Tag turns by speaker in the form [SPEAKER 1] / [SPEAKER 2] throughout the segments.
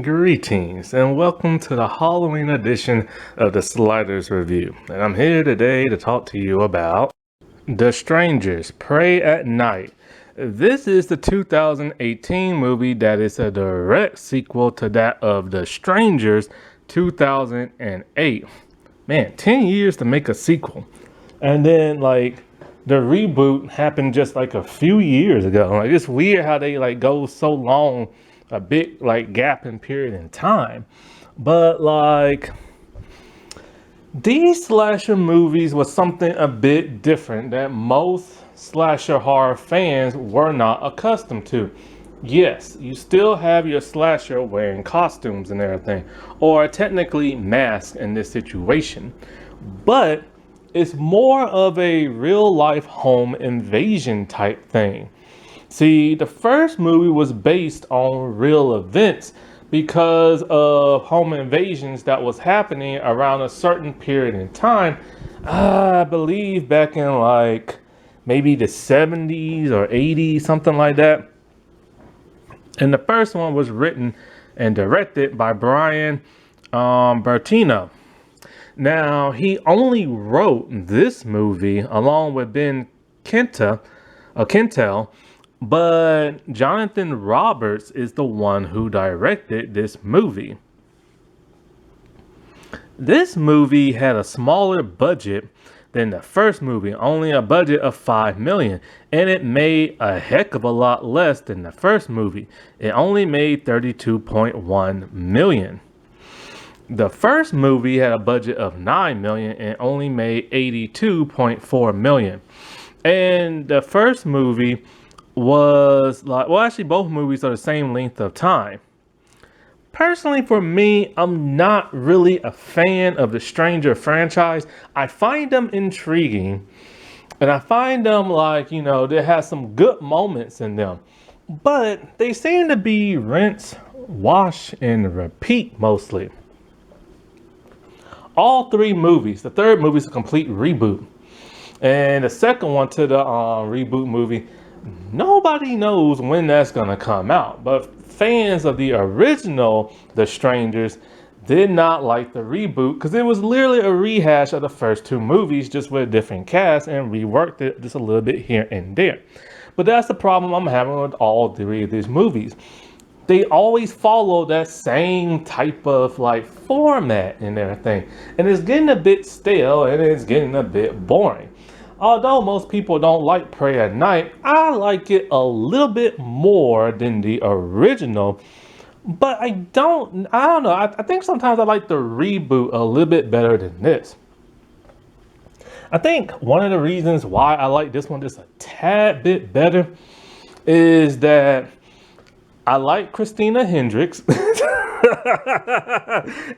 [SPEAKER 1] Greetings and welcome to the Halloween edition of the Sliders Review. And I'm here today to talk to you about The Strangers Prey at Night. This is the 2018 movie that is a direct sequel to that of The Strangers 2008. Man, 10 years to make a sequel. And then the reboot happened just like a few years ago. Like, it's weird how they go so long, a big gap in period in time. But these slasher movies was something a bit different that most slasher horror fans were not accustomed to. Yes, you still have your slasher wearing costumes and everything, or technically masks in this situation, but it's more of a real life home invasion type thing. See, the first movie was based on real events because of home invasions that was happening around a certain period in time. I believe back in maybe the 70s or 80s, something like that. And the first one was written and directed by Brian Bertino. Now, he only wrote this movie along with Ben Kentel, but Jonathan Roberts is the one who directed this movie. This movie had a smaller budget than the first movie, only a budget of $5 million, and it made a heck of a lot less than the first movie. It only made $32.1 million. The first movie had a budget of $9 million and only made $82.4 million. And the first movie was actually both movies are the same length of time. Personally, for me, I'm not really a fan of the Stranger franchise. I find them intriguing, and I find them they have some good moments in them, but they seem to be rinse, wash, and repeat mostly. All three movies, the third movie is a complete reboot, and the second one to the reboot movie, nobody knows when that's gonna come out, but fans of the original The Strangers did not like the reboot because it was literally a rehash of the first two movies, just with a different cast, and reworked it just a little bit here and there. But that's the problem I'm having with all three of these movies. They always follow that same type of format and everything, and it's getting a bit stale and it's getting a bit boring. Although most people don't like Prey at Night, I like it a little bit more than the original. But I don't know. I think sometimes I like the reboot a little bit better than this. I think one of the reasons why I like this one just a tad bit better is that I like Christina Hendricks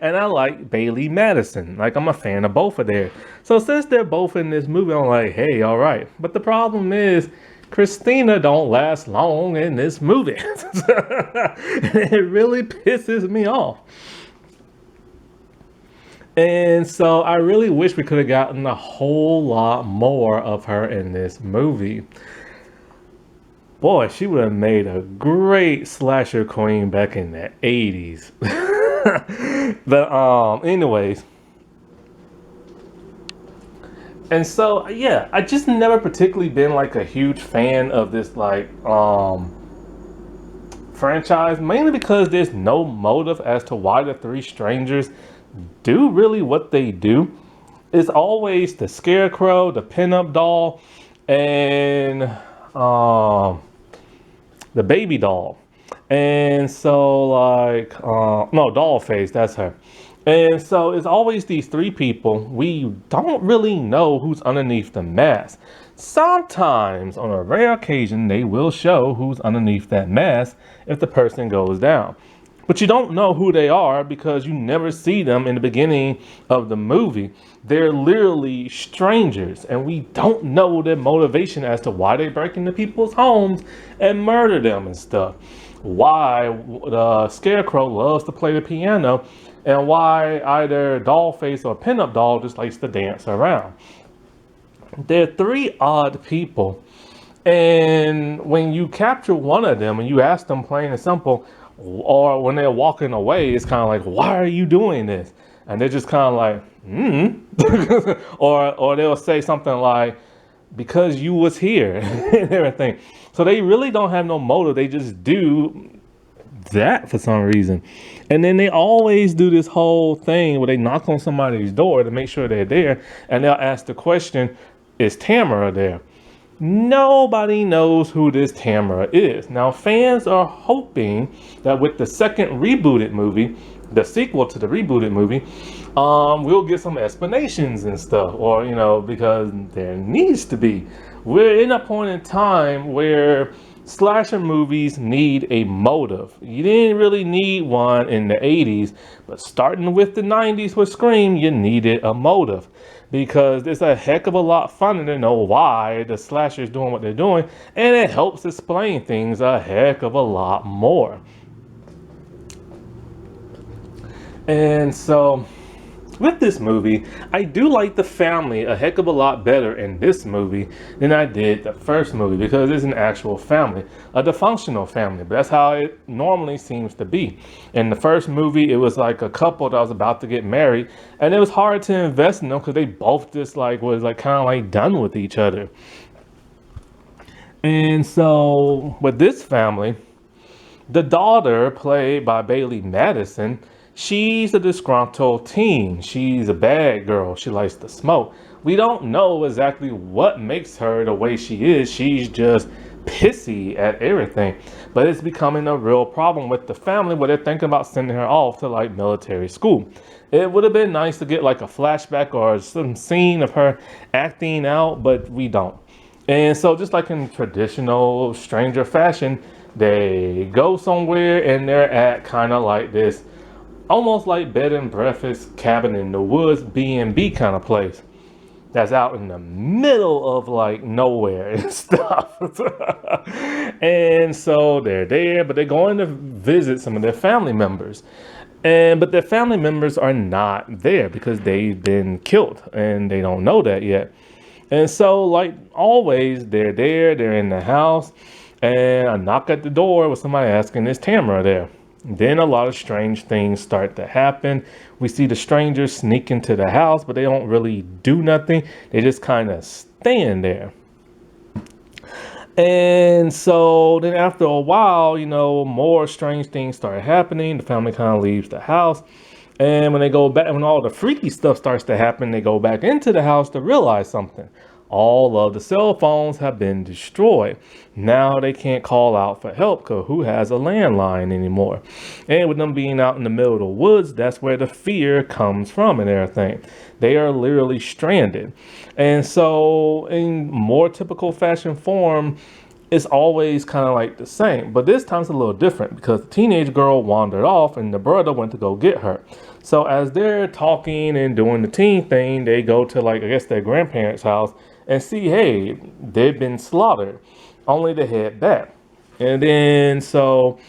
[SPEAKER 1] and I like Bailey Madison. I'm a fan of both of theirs. So since they're both in this movie, I'm like, hey, all right. But the problem is Christina don't last long in this movie. It really pisses me off. And so I really wish we could have gotten a whole lot more of her in this movie. Boy, she would have made a great slasher queen back in the 80s. But anyways. And so yeah, I just never particularly been a huge fan of this franchise, mainly because there's no motive as to why the three strangers do really what they do. It's always the Scarecrow, the pinup doll, and the baby doll. And so no, Dollface, that's her. And so it's always these three people. We don't really know who's underneath the mask. Sometimes, on a rare occasion, they will show who's underneath that mask if the person goes down. But you don't know who they are because you never see them in the beginning of the movie. They're literally strangers, and we don't know their motivation as to why they break into people's homes and murder them and stuff. Why the Scarecrow loves to play the piano, and why either Dollface or Pinup Doll just likes to dance around. They're three odd people, and when you capture one of them and you ask them plain and simple, Or when they're walking away, it's kind of like, why are you doing this? And they're just kind of like, or they'll say something like, because you was here and everything. So they really don't have no motive. They just do that for some reason. And then they always do this whole thing where they knock on somebody's door to make sure they're there. And they'll ask the question, is Tamara there? Nobody knows who this Tamara is. Now, fans are hoping that with the second rebooted movie, the sequel to the rebooted movie, we'll get some explanations and stuff, or because there needs to be. We're in a point in time where slasher movies need a motive. You didn't really need one in the 80s, but starting with the 90s with Scream, you needed a motive. Because it's a heck of a lot funner to know why the slasher's doing what they're doing, and it helps explain things a heck of a lot more. And so, with this movie, I do like the family a heck of a lot better in this movie than I did the first movie, because it's an actual family, a dysfunctional family, but that's how it normally seems to be. In the first movie, it was like a couple that was about to get married, and it was hard to invest in them because they both just was kind of like done with each other. And so with this family, the daughter, played by Bailey Madison, she's a disgruntled teen. She's a bad girl. She likes to smoke. We don't know exactly what makes her the way she is. She's just pissy at everything. But it's becoming a real problem with the family where they're thinking about sending her off to military school. It would have been nice to get a flashback or some scene of her acting out, but we don't. And so just like in traditional Stranger fashion, they go somewhere and they're at kind of like this almost like bed and breakfast, cabin in the woods, B&B kind of place that's out in the middle of nowhere and stuff. And so they're there, but they're going to visit some of their family members. But their family members are not there because they've been killed and they don't know that yet. And so like always, they're there, they're in the house, and a knock at the door with somebody asking, is Tamara there? Then a lot of strange things start to happen. We see the strangers sneak into the house, but they don't really do nothing. They just kind of stand there. And so then after a while, more strange things start happening. The family kind of leaves the house. And when they go back, when all the freaky stuff starts to happen, they go back into the house to realize something. All of the cell phones have been destroyed. Now they can't call out for help because who has a landline anymore? And with them being out in the middle of the woods, that's where the fear comes from and everything. They are literally stranded. And so in more typical fashion form, it's always kind of like the same, but this time it's a little different because the teenage girl wandered off and the brother went to go get her. So as they're talking and doing the teen thing, they go to I guess their grandparents' house and see, hey, they've been slaughtered, only to head back. And then so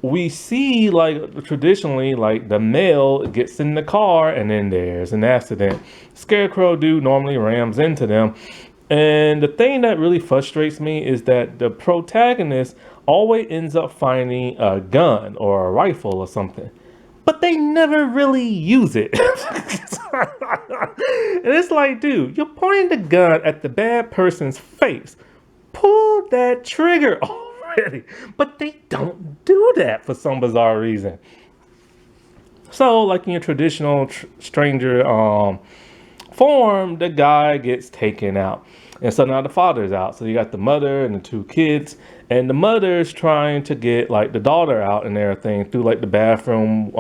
[SPEAKER 1] we see traditionally the male gets in the car and then there's an accident. Scarecrow dude normally rams into them. And the thing that really frustrates me is that the protagonist always ends up finding a gun or a rifle or something, but they never really use it. And it's like, dude, you're pointing the gun at the bad person's face. Pull that trigger already. But they don't do that for some bizarre reason. So, like in your traditional stranger form, the guy gets taken out. And so now the father's out. So you got the mother and the two kids. And the mother's trying to get the daughter out and everything through the bathroom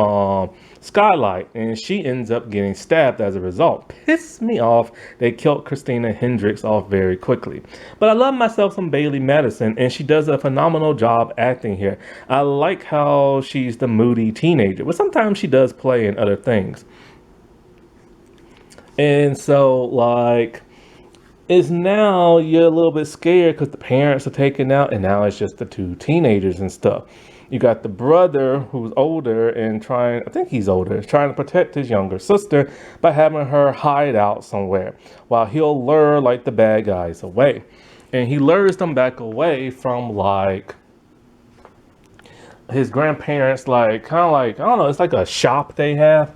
[SPEAKER 1] skylight. And she ends up getting stabbed as a result. Pissed me off. They killed Christina Hendricks off very quickly. But I love myself some Bailey Madison. And she does a phenomenal job acting here. I like how she's the moody teenager. But sometimes she does play in other things. And so is now you're a little bit scared because the parents are taken out and now it's just the two teenagers and stuff. You got the brother who's older and trying to protect his younger sister by having her hide out somewhere while he'll lure the bad guys away. And he lures them back away from his grandparents like kind of like, I don't know, it's like a shop they have,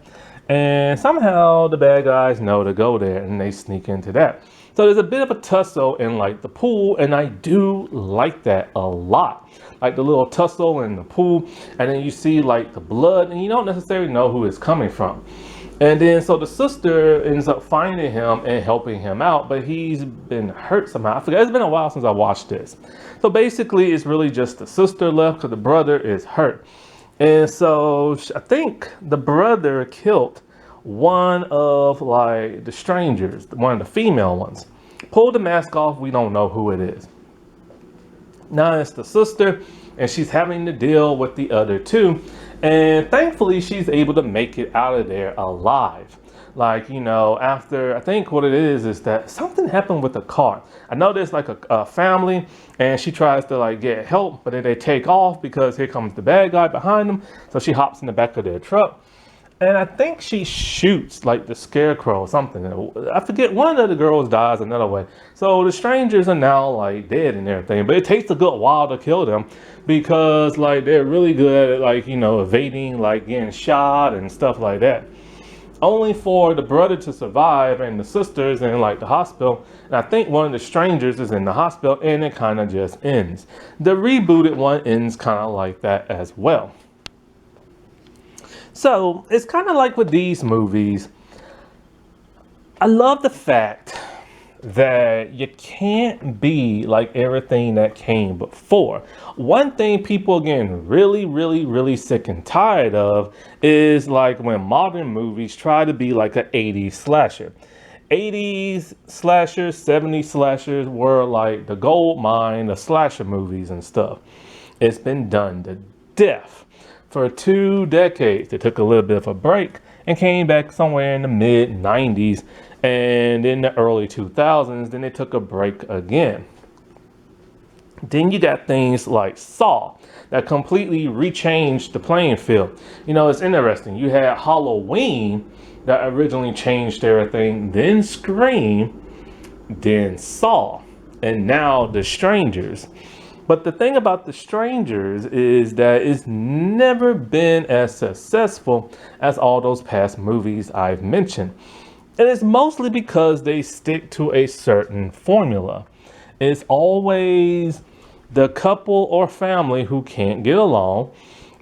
[SPEAKER 1] and somehow the bad guys know to go there and they sneak into that. So there's a bit of a tussle in like the pool, and I do like that a lot. Like the little tussle in the pool, and then you see like the blood, and you don't necessarily know who it's coming from. And then so the sister ends up finding him and helping him out, but he's been hurt somehow. I forget, it's been a while since I watched this. So basically it's really just the sister left because the brother is hurt. And so I think the brother killed one of like the strangers, one of the female ones. Pulled the mask off, we don't know who it is. Now it's the sister, and she's having to deal with the other two. And thankfully, she's able to make it out of there alive. Like, you know, after, I think what it is that something happened with the car. I know there's like a family, and she tries to like get help, but then they take off because here comes the bad guy behind them. So she hops in the back of their truck. And I think she shoots like the scarecrow or something. I forget, one of the girls dies another way. So the strangers are now like dead and everything. But it takes a good while to kill them because like they're really good at like, you know, evading, like getting shot and stuff like that. Only for the brother to survive and the sisters in like the hospital. And I think one of the strangers is in the hospital, and it kind of just ends. The rebooted one ends kind of like that as well. So it's kind of like with these movies, I love the fact that you can't be like everything that came before. One thing people getting really sick and tired of is like when modern movies try to be like an 80s slasher. 80s slashers, 70s slashers were like the gold mine of slasher movies and stuff. It's been done to death. For 2 decades, they took a little bit of a break and came back somewhere in the mid 90s, and in the early 2000s, then they took a break again. Then you got things like Saw that completely rechanged the playing field. You know, it's interesting. You had Halloween that originally changed everything, then Scream, then Saw, and now The Strangers. But the thing about The Strangers is that it's never been as successful as all those past movies I've mentioned. And it's mostly because they stick to a certain formula. It's always the couple or family who can't get along.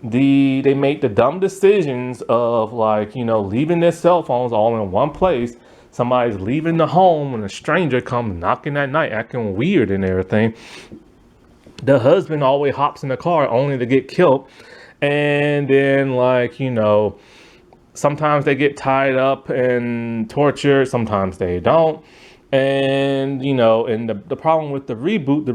[SPEAKER 1] They make the dumb decisions of like, you know, leaving their cell phones all in one place. Somebody's leaving the home and a stranger comes knocking at night, acting weird and everything. The husband always hops in the car only to get killed. And then like, you know, sometimes they get tied up and tortured. Sometimes they don't. And, you know, and the problem with the reboot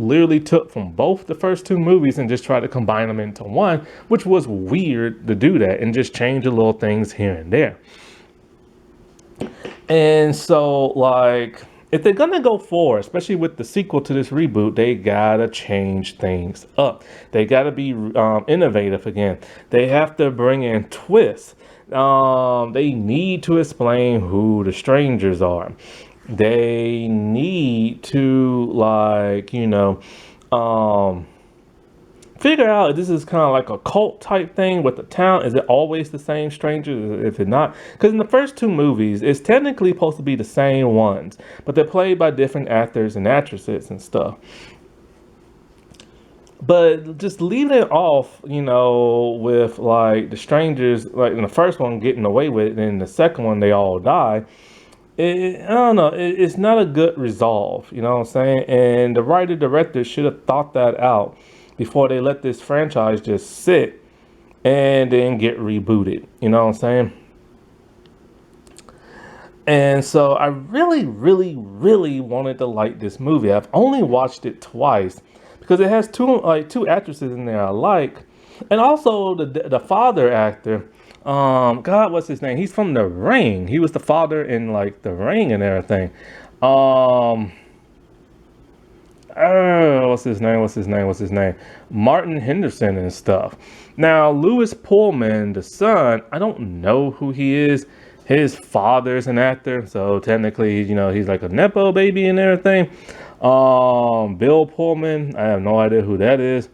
[SPEAKER 1] literally took from both the first 2 movies and just tried to combine them into one, which was weird to do that and just change the little things here and there. And so like, if they're gonna go forward, especially with the sequel to this reboot, they gotta change things up. They gotta be innovative again. They have to bring in twists. They need to explain who the strangers are. They need to like, you know, figure out if this is kind of like a cult type thing with the town. Is it always the same strangers? If it's not, because in the first 2 movies, it's technically supposed to be the same ones, but they're played by different actors and actresses and stuff. But just leaving it off, you know, with like the strangers, like in the first one getting away with it, and in the second one they all die. I don't know. It's not a good resolve, you know what I'm saying? And the writer director should have thought that out before they let this franchise just sit and then get rebooted. You know what I'm saying? And so I really wanted to like this movie. I've only watched it twice because it has two actresses in there I like. And also the father actor, God, what's his name? He's from The Ring. He was the father in like The Ring and everything. What's his name? Martin Henderson and stuff. Now, Lewis Pullman, the son, I don't know who he is. His father's an actor, so technically, you know, he's like a Nepo baby and everything. Bill Pullman, I have no idea who that is.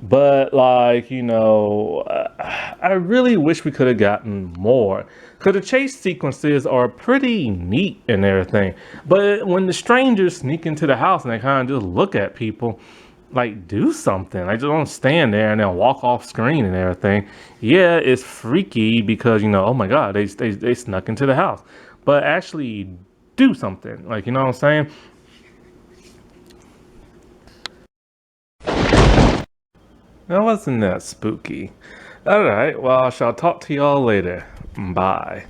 [SPEAKER 1] But like, I really wish we could have gotten more. Cause the chase sequences are pretty neat and everything. But when the strangers sneak into the house and they kind of just look at people, like do something. Like just don't stand there and then walk off screen and everything. Yeah, it's freaky because oh my god, they snuck into the house. But actually do something. Like, you know what I'm saying? That wasn't that spooky. Alright, well, I shall talk to y'all later. Bye.